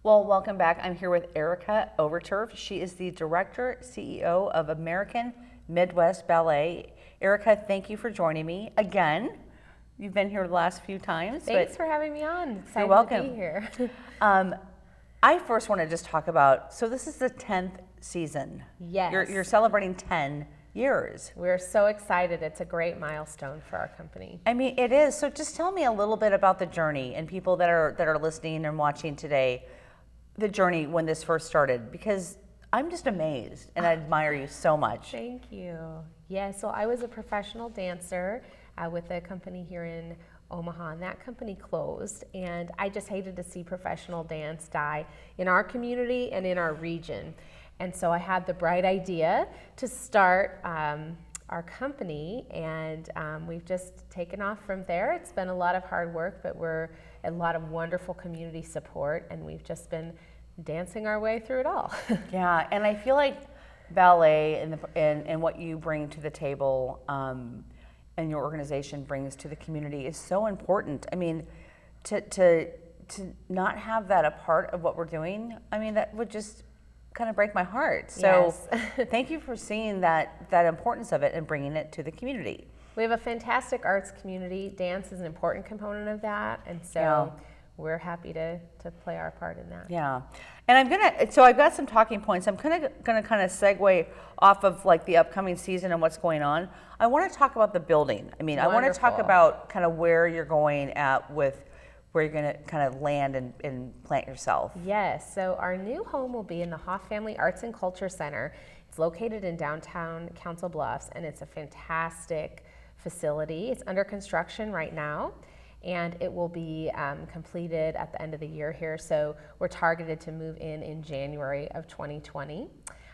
Well, welcome back. I'm here with Erica Overturf. She is the Director, CEO of American Midwest Ballet. Erica, thank you for joining me again. You've been here the last few times. Thanks for having me on. Excited you're welcome. to be here. I first want to just talk about, so this is the 10th season. Yes. You're celebrating 10 years. We're so excited. It's a great milestone for our company. I mean, it is. So just tell me a little bit about the journey and people that are listening and watching today, the journey when this first started, because I'm just amazed and I admire you so much. Thank you. Yeah, so I was a professional dancer with a company here in Omaha, and that company closed, and I just hated to see professional dance die in our community and in our region. And so I had the bright idea to start our company, and we've just taken off from there. It's been a lot of hard work, but we're a lot of wonderful community support, and we've just been dancing our way through it all. Yeah, and I feel like ballet and what you bring to the table and your organization brings to the community is so important. I mean, to not have that a part of what we're doing, I mean, that would just kind of break my heart. So Yes. thank you for seeing that importance of it and bringing it to the community. We have a fantastic arts community. Dance is an important component of that, and so we're happy to play our part in that. Yeah, and so I've got some talking points. I'm gonna kind of segue off of like the upcoming season and what's going on. I want to talk about the building. I mean, I want to talk about kind of where you're going at with where you're gonna kind of land and plant yourself. Yes, so our new home will be in the Hoff Family Arts and Culture Center. It's located in downtown Council Bluffs, and it's a fantastic facility. It's under construction right now, and it will be completed at the end of the year here. So we're targeted to move in January of 2020.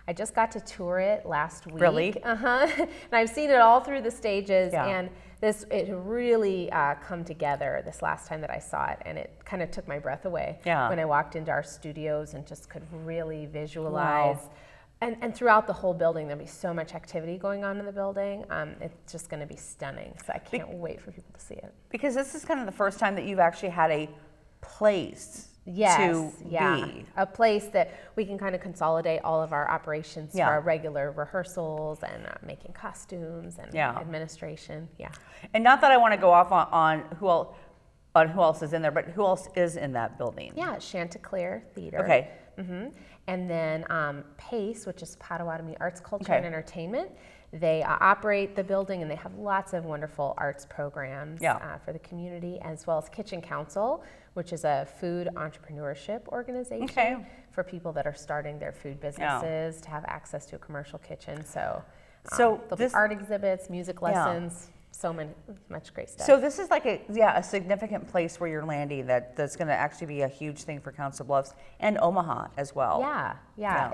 I just got to tour it last week. Really? And I've seen it all through the stages, Yeah. and it really come together this last time that I saw it, and it kind of took my breath away when I walked into our studios and just could really visualize. Wow. And throughout the whole building, there'll be so much activity going on in the building. It's just going to be stunning. So I can't wait for people to see it. Because this is kind of the first time that you've actually had a place to be. A place that we can kind of consolidate all of our operations for our regular rehearsals and making costumes and administration. Yeah. And not that I want to go off on who else is in there, but who else is in that building? Yeah, Chanticleer Theater. Okay. And then PACE, which is Potawatomi Arts, Culture, and Entertainment. They operate the building, and they have lots of wonderful arts programs for the community, as well as Kitchen Council, which is a food entrepreneurship organization for people that are starting their food businesses to have access to a commercial kitchen. So there'll be art exhibits, music lessons. So much great stuff. So this is like a significant place where you're landing that's going to actually be a huge thing for Council Bluffs and Omaha as well. Yeah.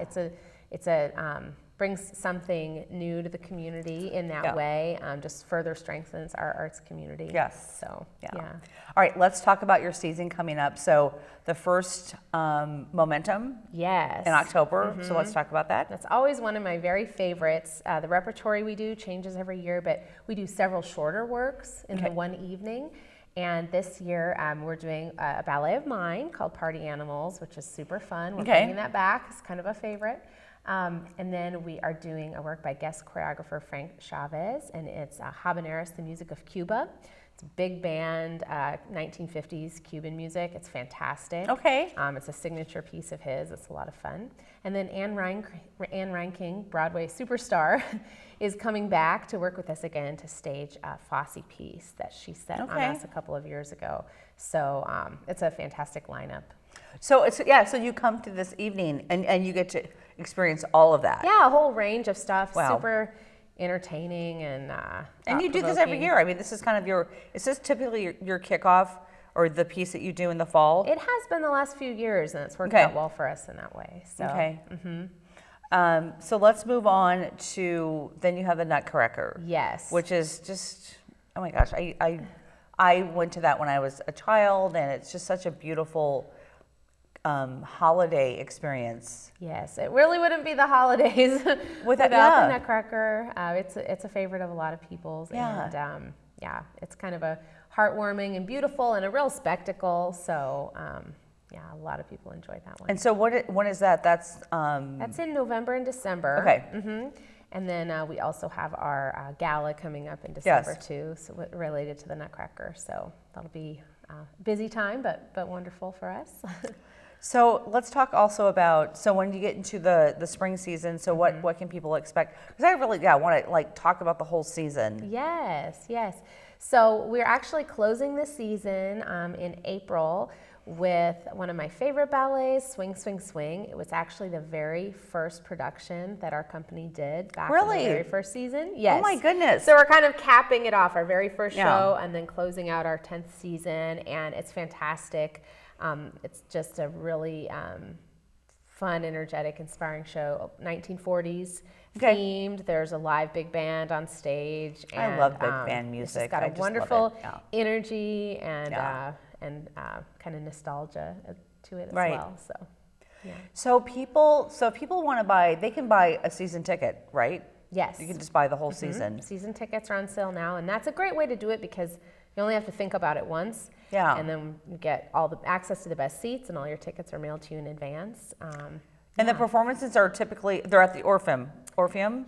It's a brings something new to the community in that way. Just further strengthens our arts community. Yes. So yeah. All right, let's talk about your season coming up. So the first Momentum. Yes. In October. So let's talk about that. That's always one of my very favorites. The repertory we do changes every year, but we do several shorter works in the one evening. And this year we're doing a ballet of mine called Party Animals, which is super fun. We're bringing that back. It's kind of a favorite. And then we are doing a work by guest choreographer Frank Chavez, and it's Habaneros, the music of Cuba. It's a big band, 1950s Cuban music. It's fantastic. It's a signature piece of his. It's a lot of fun. And then Anne Reinking, Broadway superstar, is coming back to work with us again to stage a Fosse piece that she set on us a couple of years ago. So it's a fantastic lineup. So so you come to this evening and you get to experience all of that. Yeah, a whole range of stuff. Wow. Super entertaining and you do this every year. I mean, this is kind of is this typically your kickoff or the piece that you do in the fall? It has been the last few years, and it's worked out well for us in that way. So. So let's move on to, then you have the Nutcracker. Yes. Which is just, oh my gosh, I went to that when I was a child, and it's just such a beautiful holiday experience. Yes, it really wouldn't be the holidays without the Nutcracker. It's a favorite of a lot of people's, and it's kind of a heartwarming and beautiful and a real spectacle. So Yeah, a lot of people enjoy that one. And so when is that? That's in November and December. Okay. And then we also have our gala coming up in December too, so related to the Nutcracker. So that'll be a busy time, but wonderful for us. So let's talk also about, so when you get into the spring season, so what can people expect? Because I really want to like talk about the whole season. Yes. So we're actually closing the season in April with one of my favorite ballets, Swing, Swing, Swing. It was actually the very first production that our company did back in the very first season. Yes. Oh my goodness. So we're kind of capping it off, our very first show, and then closing out our 10th season, and it's fantastic. It's just a really fun, energetic, inspiring show. 1940s themed. There's a live big band on stage. And, I love big band music. It's just got a wonderful energy and kind of nostalgia to it as well. So, So if people want to buy, they can buy a season ticket, right? Yes. You can just buy the whole season. Season tickets are on sale now, and that's a great way to do it because you only have to think about it once. Yeah. And then you get all the access to the best seats, and all your tickets are mailed to you in advance. And the performances are typically, they're at the Orpheum.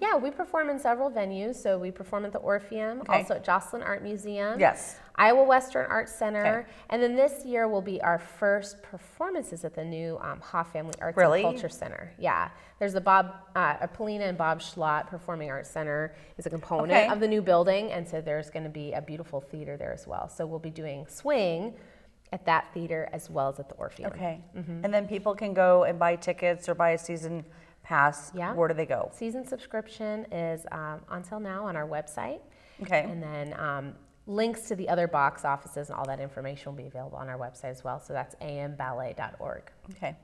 Yeah, we perform in several venues. So we perform at the Orpheum, also at Jocelyn Art Museum. Yes. Iowa Western Art Center. And then this year will be our first performances at the new Hoff Family Arts and Culture Center. Yeah. There's the Polina and Bob Schlott Performing Arts Center is a component of the new building. And so there's going to be a beautiful theater there as well. So we'll be doing swing at that theater as well as at the Orpheum. Okay. And then people can go and buy tickets or buy a season pass. Yeah. Where do they go? Season subscription is on sale now on our website. Okay. And then links to the other box offices and all that information will be available on our website as well. So that's amballet.org. Okay.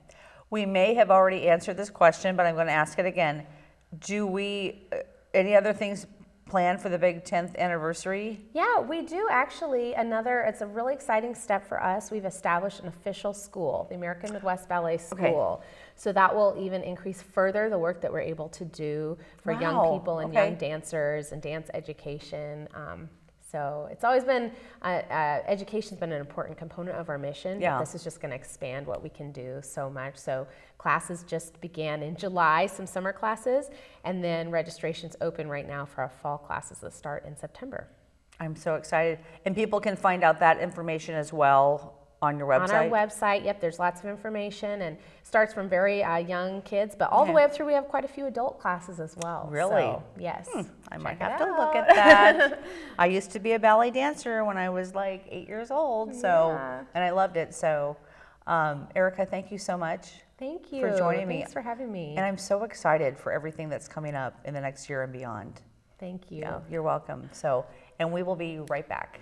We may have already answered this question, but I'm going to ask it again. Do we, any other things planned for the big 10th anniversary? Yeah, we do actually. It's a really exciting step for us. We've established an official school, the American Midwest Ballet School. So that will even increase further the work that we're able to do for young people and young dancers and dance education. So it's always been, education's been an important component of our mission, but this is just going to expand what we can do so much. So classes just began in July, some summer classes, and then registration's open right now for our fall classes that start in September. I'm so excited. And people can find out that information as well on your website? On our website, yep, there's lots of information, and starts from very young kids, but all the way up through, we have quite a few adult classes as well. Really? So, yes. I might have to look at that. I used to be a ballet dancer when I was like 8 years old, so and I loved it. So, Erica, thank you so much. Thank you for joining me. Thanks for having me. And I'm so excited for everything that's coming up in the next year and beyond. Thank you. You're welcome. So, and we will be right back.